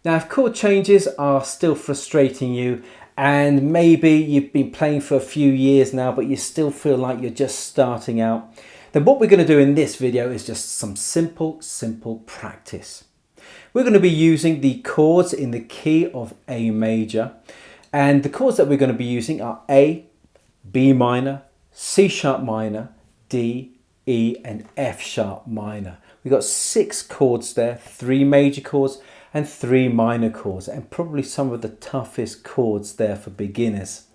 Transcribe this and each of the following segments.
Now, if chord changes are still frustrating you, and maybe you've been playing for a few years now, but you still feel like you're just starting out, then what we're going to do in this video is just some simple practice. We're going to be using the chords in the key of A major, and the chords that we're going to be using are A, B minor, C sharp minor, D, E and F sharp minor. We've got 6 chords there, 3 major chords and 3 minor chords, and probably some of the toughest chords there for beginners.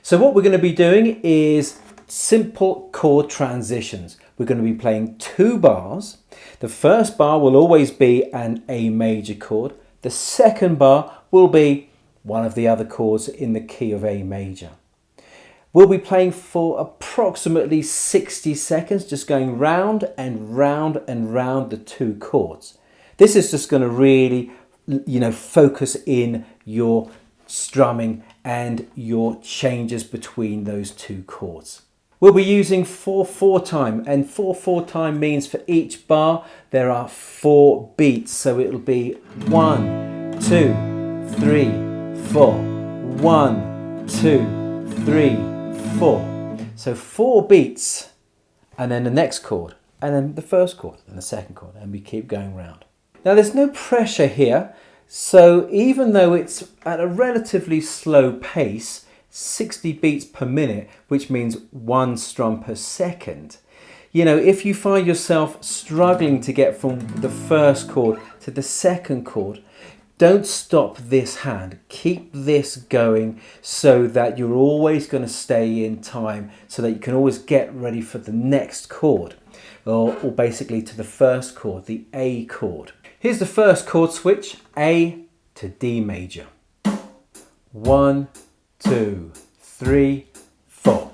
So what we're going to be doing is simple chord transitions. We're going to be playing 2 bars. The first bar will always be an A major chord. The second bar will be one of the other chords in the key of A major. We'll be playing for approximately 60 seconds, just going round and round and round the 2 chords. This is just going to really, focus in your strumming and your changes between those 2 chords. We'll be using 4/4 time, and 4/4 time means for each bar there are 4 beats. So it'll be 1, 2, 3, 4, 1, 2, 3, 4. So 4 beats, and then the next chord, and then the first chord and the second chord, and we keep going round. Now there's no pressure here, so even though it's at a relatively slow pace, 60 beats per minute, which means 1 strum per second, if you find yourself struggling to get from the first chord to the second chord, don't stop this hand. Keep this going so that you're always going to stay in time, so that you can always get ready for the next chord, or basically to the first chord, the A chord. Here's the first chord switch, A to D major. 1, 2, 3, 4.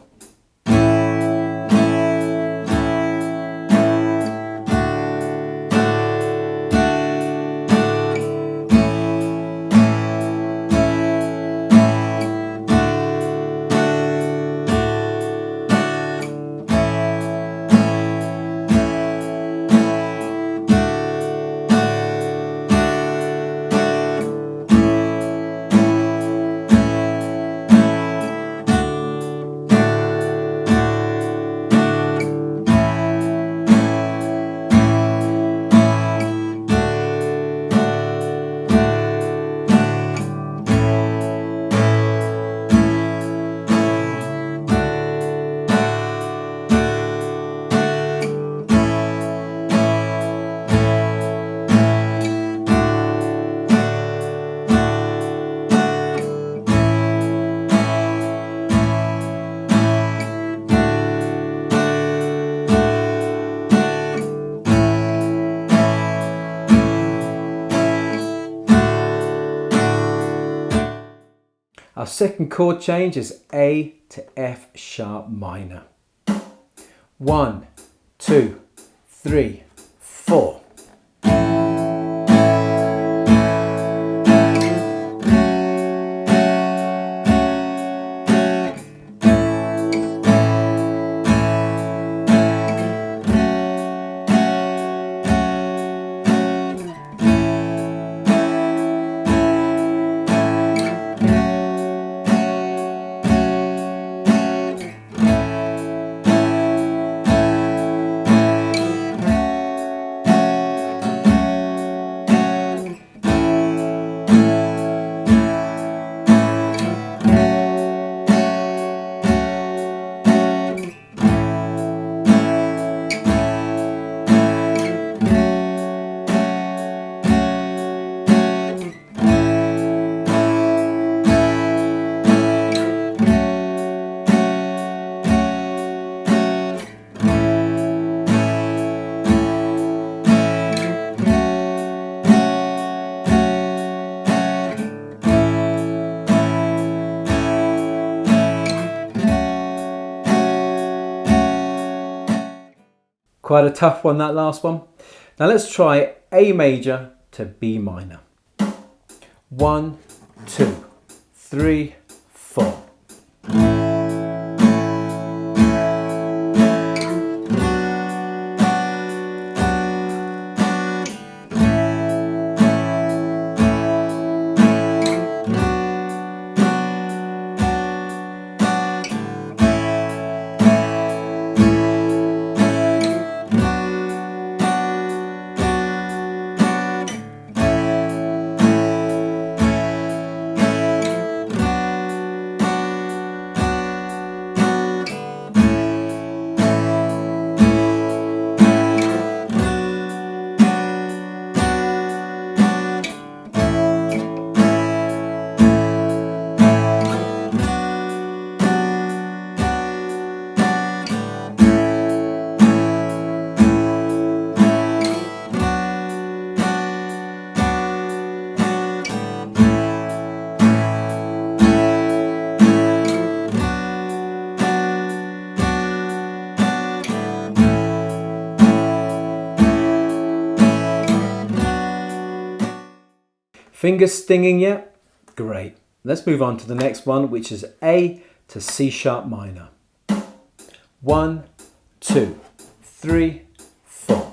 Our second chord change is A to F sharp minor. 1, 2, 3, 4. Quite a tough one, that last one. Now let's try A major to B minor. 1, 2, 3, 4. Fingers stinging yet? Great. Let's move on to the next one, which is A to C sharp minor. 1, 2, 3, 4.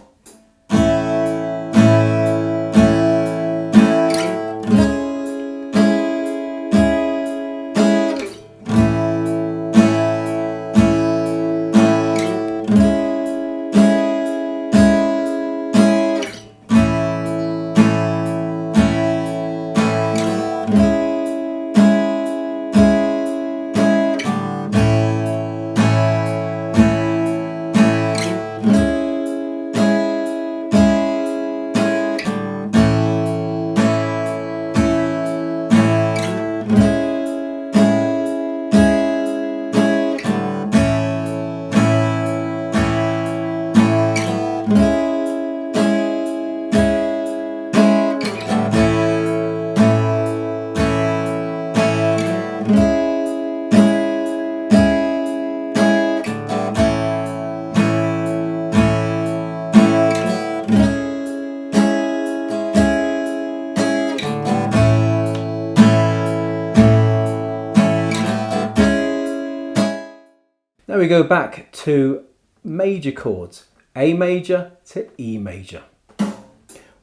Now we go back to major chords, A major to E major.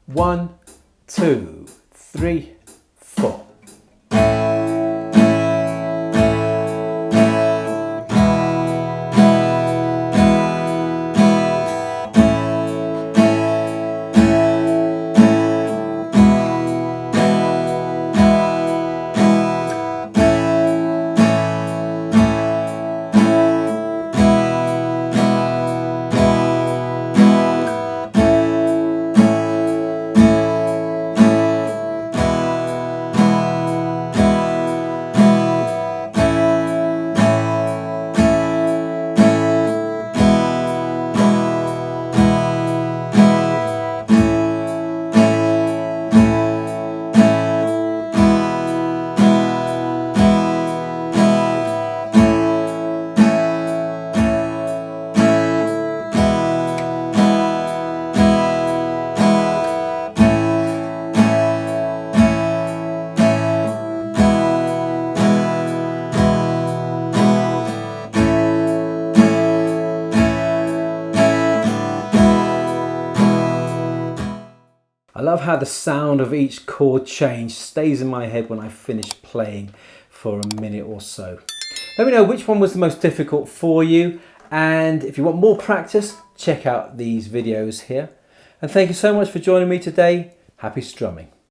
1, 2, 3, 4. I love how the sound of each chord change stays in my head when I finish playing for a minute or so. Let me know which one was the most difficult for you, and if you want more practice, check out these videos here. And thank you so much for joining me today. Happy strumming.